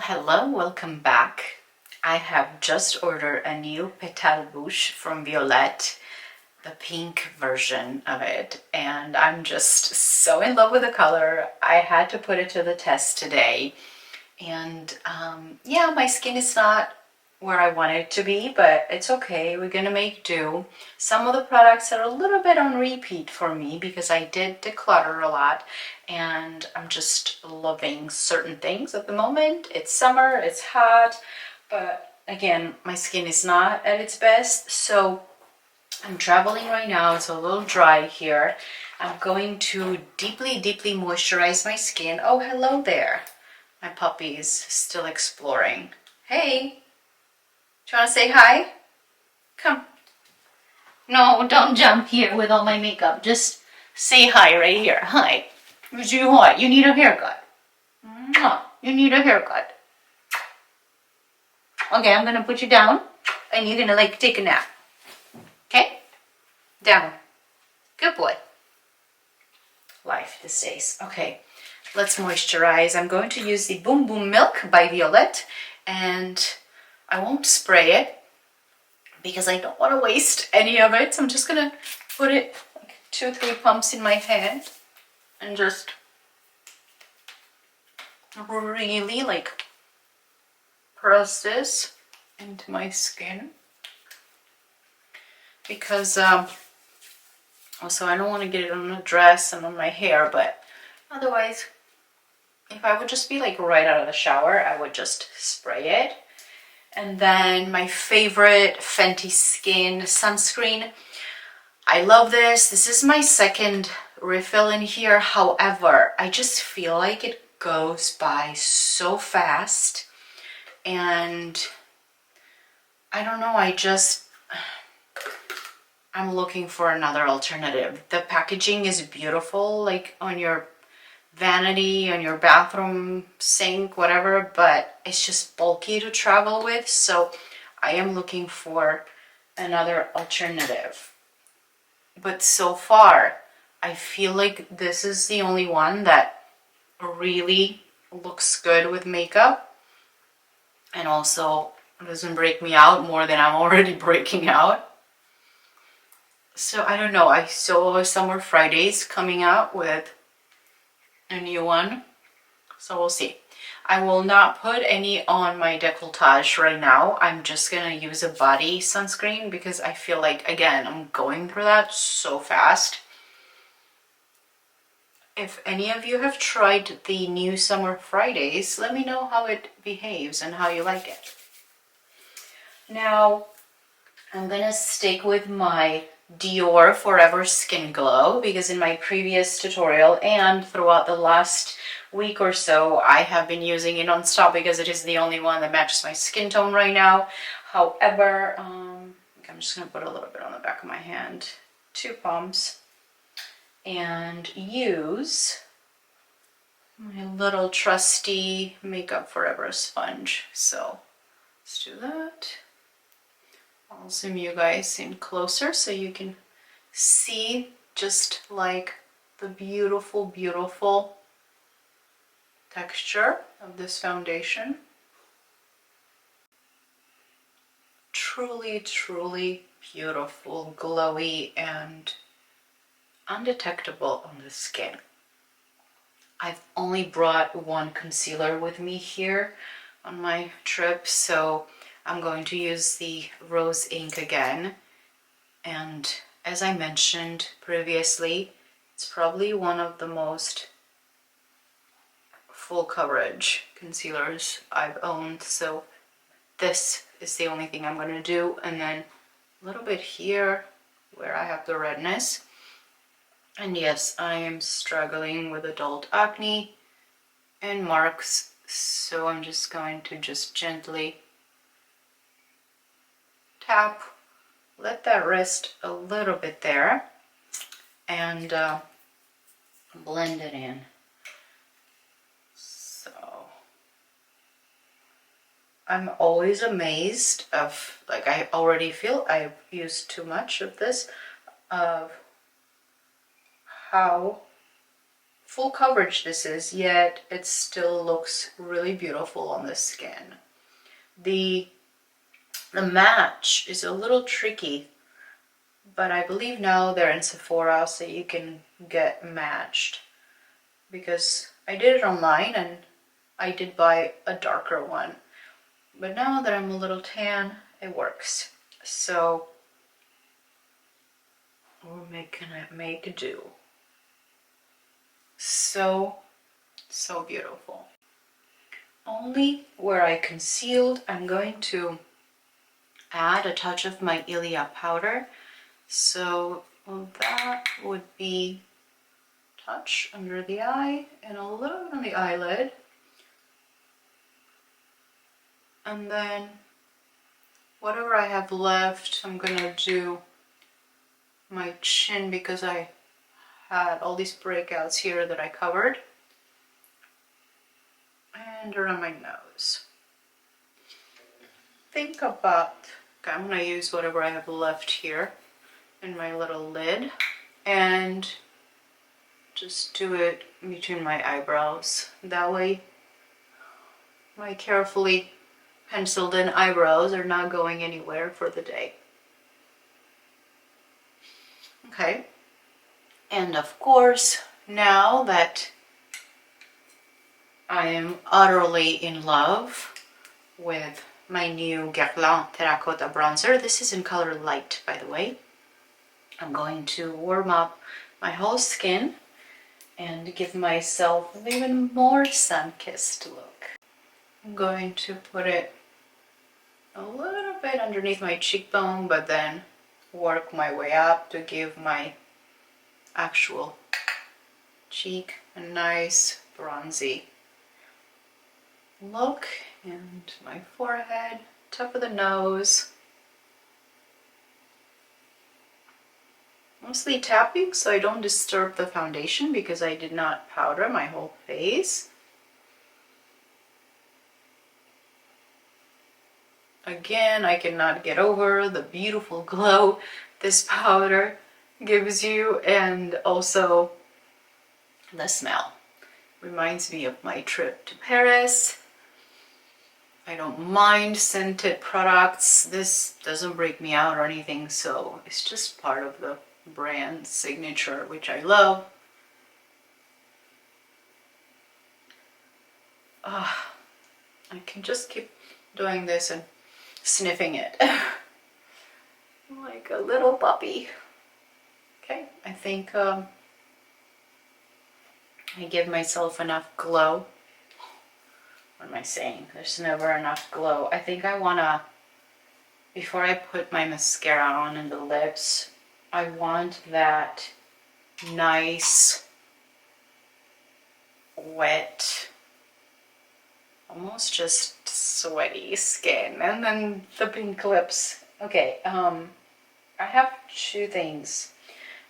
Hello, welcome back. I have just ordered a new Petal Bouche from Violette, the pink version of it, and I'm just so in love with the color. I had to put it to the test today, and yeah, my skin is not where I want it to be, but it's okay. We're gonna make do. Some of the products are a little bit on repeat for me because I did declutter a lot and I'm just loving certain things at the moment. It's summer, it's hot, but again, my skin is not at its best, so I'm traveling right now. It's a little dry here. I'm going to deeply moisturize my skin. Oh, hello there. My puppy is still exploring. Hey, do you want to say hi? Come. No, don't jump here with all my makeup. Just say hi right here. Hi. What do you want? You need a haircut. You need a haircut. Okay, I'm gonna put you down and you're gonna take a nap. Okay? Down. Good boy. Life these days. Okay, let's moisturize. I'm going to use the Boom Boom Milk by Violette, and I won't spray it because I don't want to waste any of it. So I'm just gonna put it like 2-3 pumps in my hand and just really press this into my skin because also I don't want to get it on the dress and on my hair, but otherwise if I would just be right out of the shower, I would just spray it. And then my favorite Fenty Skin sunscreen. I love this. This is my second refill in here. However, I just feel like it goes by so fast. And I don't know, I'm looking for another alternative. The packaging is beautiful, on your vanity, on your bathroom sink, whatever, but it's just bulky to travel with, so I am looking for another alternative. But so far, I feel like this is the only one that really looks good with makeup and also doesn't break me out more than I'm already breaking out. So I don't know, I saw Summer Fridays coming out with a new one, so we'll see. I will not put any on my décolletage right now. I'm just gonna use a body sunscreen because I feel like, again, I'm going through that so fast. If any of you have tried the new Summer Fridays, let me know how it behaves and how you like it. Now, I'm gonna stick with my Dior Forever Skin Glow because in my previous tutorial and throughout the last week or so, I have been using it non-stop because it is the only one that matches my skin tone right now. However, I'm just gonna put a little bit on the back of my hand, 2 pumps, and use my little trusty Makeup Forever sponge. So let's do that. I'll zoom you guys in closer so you can see just the beautiful texture of this foundation. Truly beautiful, glowy, and undetectable on the skin. I've only brought one concealer with me here on my trip, so I'm going to use the Rose Ink again, and as I mentioned previously, it's probably one of the most full coverage concealers I've owned, so this is the only thing I'm going to do, and then a little bit here where I have the redness. And yes, I am struggling with adult acne and marks, so I'm just going to gently tap, let that rest a little bit there, and blend it in. So I'm always amazed of, I already feel I've used too much of this, of how full coverage this is, yet it still looks really beautiful on the skin. The match is a little tricky, but I believe now they're in Sephora, so you can get matched. Because I did it online and I did buy a darker one. But now that I'm a little tan, it works. So we're gonna make do. So beautiful. Only where I concealed, I'm going to add a touch of my Ilia powder. So that would be touch under the eye and a little bit on the eyelid. And then whatever I have left, I'm gonna do my chin because I had all these breakouts here that I covered. And around my nose. Think about, okay, I'm gonna use whatever I have left here in my little lid and just do it between my eyebrows. That way my carefully penciled in eyebrows are not going anywhere for the day. Okay, and of course, now that I am utterly in love with my new Guerlain Terracotta Bronzer. This is in color light, by the way. I'm going to warm up my whole skin and give myself an even more sun-kissed look. I'm going to put it a little bit underneath my cheekbone, but then work my way up to give my actual cheek a nice bronzy look, and my forehead, top of the nose. Mostly tapping so I don't disturb the foundation because I did not powder my whole face. Again, I cannot get over the beautiful glow this powder gives you, and also the smell. Reminds me of my trip to Paris. I don't mind scented products. This doesn't break me out or anything, so it's just part of the brand signature, which I love. I can just keep doing this and sniffing it like a little puppy. Okay, I think I give myself enough glow. What am I saying? There's never enough glow. I think I wanna, before I put my mascara on in the lips, I want that nice, wet, almost just sweaty skin, and then the pink lips. Okay, I have two things.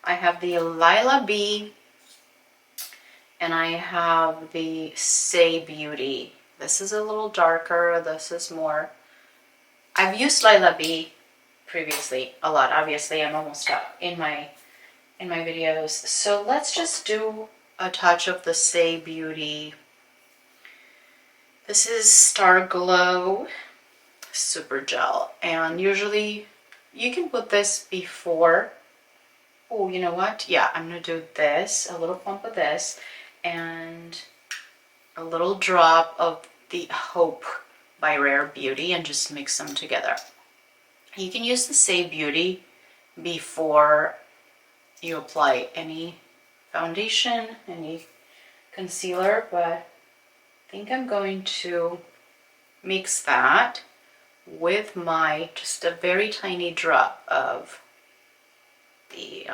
I have the Lila B and I have the Say Beauty. This is a little darker, this is more, I've used Lila B previously a lot. Obviously I'm almost up in my videos. So let's just do a touch of the Say Beauty. This is Star Glow Super Gel, and usually you can put this before. Oh, you know what? Yeah, I'm gonna do this, a little pump of this, and a little drop of the Hope by Rare Beauty, and just mix them together. You can use the Say Beauty before you apply any foundation, any concealer, but I think I'm going to mix that with my, just a very tiny drop of the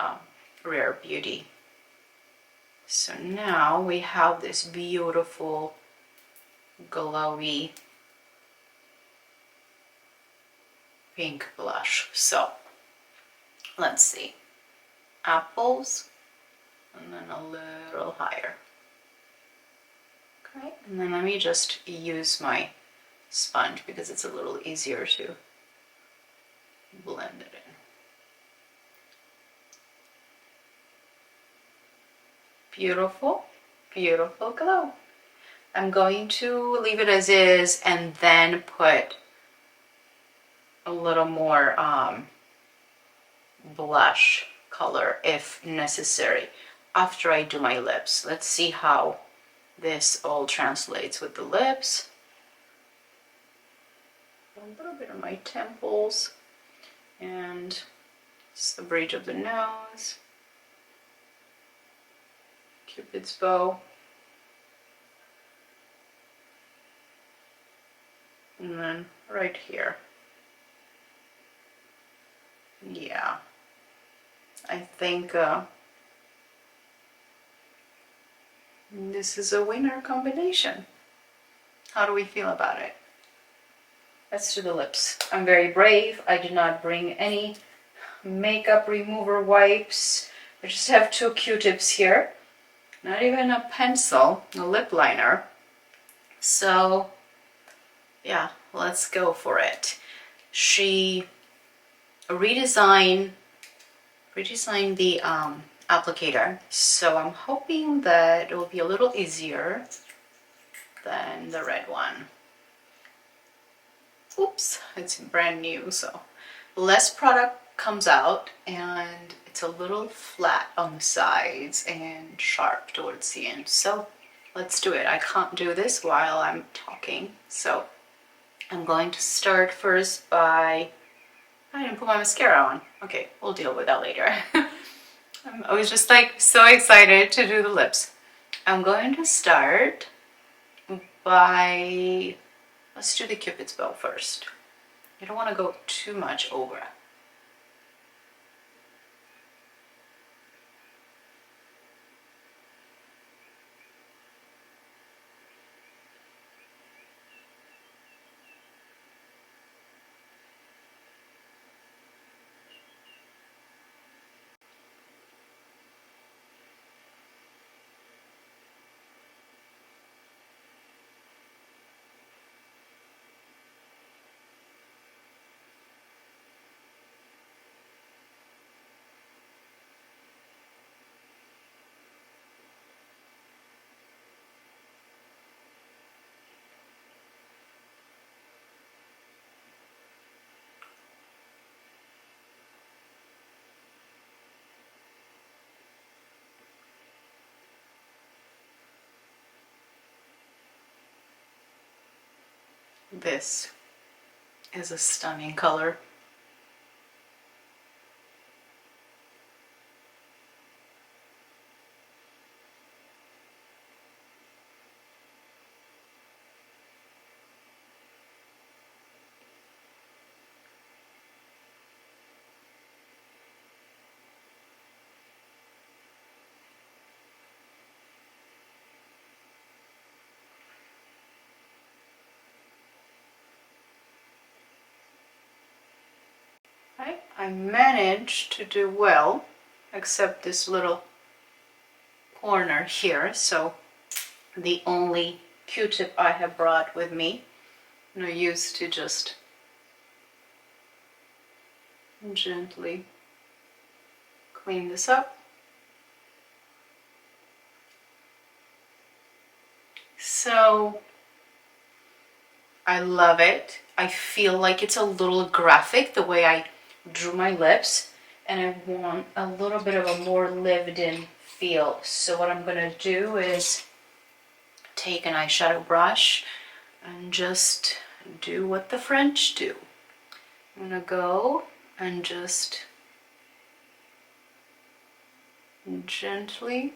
Rare Beauty. So now we have this beautiful glowy pink blush. So let's see, apples, and then a little higher. Okay, and then let me just use my sponge because it's a little easier to blend it in. Beautiful. beautiful glow. I'm going to leave it as is and then put a little more blush color if necessary after I do my lips. Let's see how this all translates with the lips. A little bit of my temples and just the bridge of the nose, Cupid's bow, and then right here. Yeah, I think this is a winner combination. How do we feel about it? Let's do the lips. I'm very brave. I did not bring any makeup remover wipes. I just have 2 Q-tips here. Not even a pencil, a lip liner. So yeah, let's go for it. She redesigned the applicator, so I'm hoping that it will be a little easier than the red one. Oops, it's brand new, so less product comes out and it's a little flat on the sides and sharp towards the end. So let's do it. I can't do this while I'm talking, so I'm going to start first by, I didn't put my mascara on. Okay, we'll deal with that later. I was just like so excited to do the lips. I'm going to start by, let's do the Cupid's bow first. You don't want to go too much over. This is a stunning color. Right, I managed to do well, except this little corner here. So the only Q-tip I have brought with me, and I used to just gently clean this up. So I love it. I feel like it's a little graphic the way I drew my lips, and I want a little bit of a more lived-in feel. So what I'm gonna do is take an eyeshadow brush and just do what the French do. I'm gonna go and just gently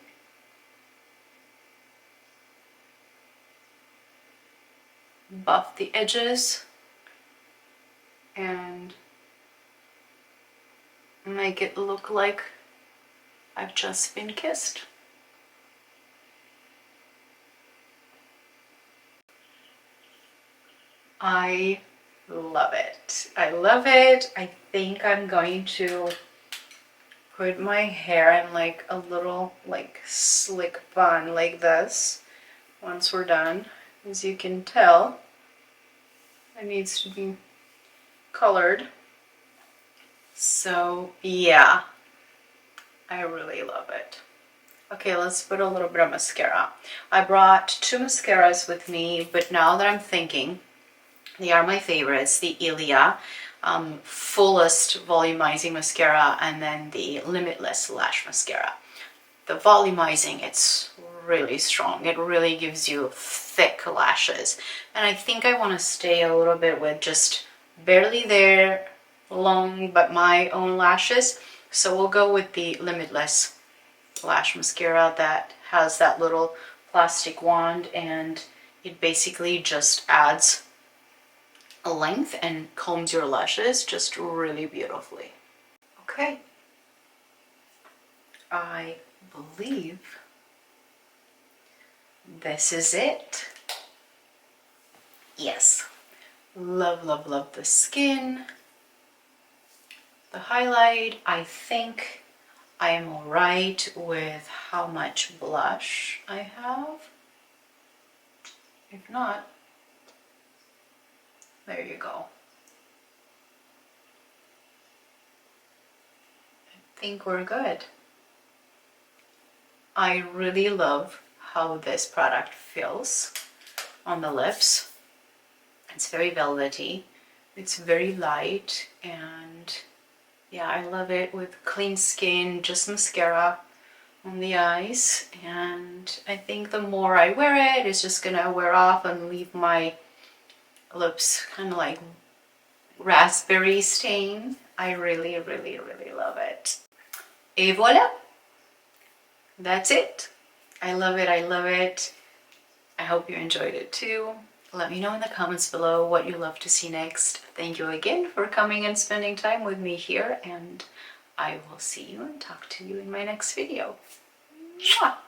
buff the edges and make it look like I've just been kissed. I love it. I love it. I think I'm going to put my hair in like a little like slick bun like this once we're done. As you can tell, it needs to be colored. So yeah, I really love it. Okay, let's put a little bit of mascara. I brought two mascaras with me, but now that I'm thinking, they are my favorites, the Ilia Fullest Volumizing Mascara and then the Limitless Lash Mascara. The volumizing, it's really strong. It really gives you thick lashes. And I think I want to stay a little bit with just barely there, long, but my own lashes. So we'll go with the Limitless Lash Mascara that has that little plastic wand, and it basically just adds a length and combs your lashes just really beautifully. Okay, I believe this is it. Yes, love, love, love the skin. The highlight, I think I am all right with how much blush I have. If not, there you go. I think we're good. I really love how this product feels on the lips. It's very velvety, it's very light, and yeah, I love it with clean skin, just mascara on the eyes. And I think the more I wear it, it's just gonna wear off and leave my lips kind of like raspberry stain. I really, really, really love it. Et voila! That's it. I love it, I love it. I hope you enjoyed it too. Let me know in the comments below what you love to see next. Thank you again for coming and spending time with me here, and I will see you and talk to you in my next video. Mwah!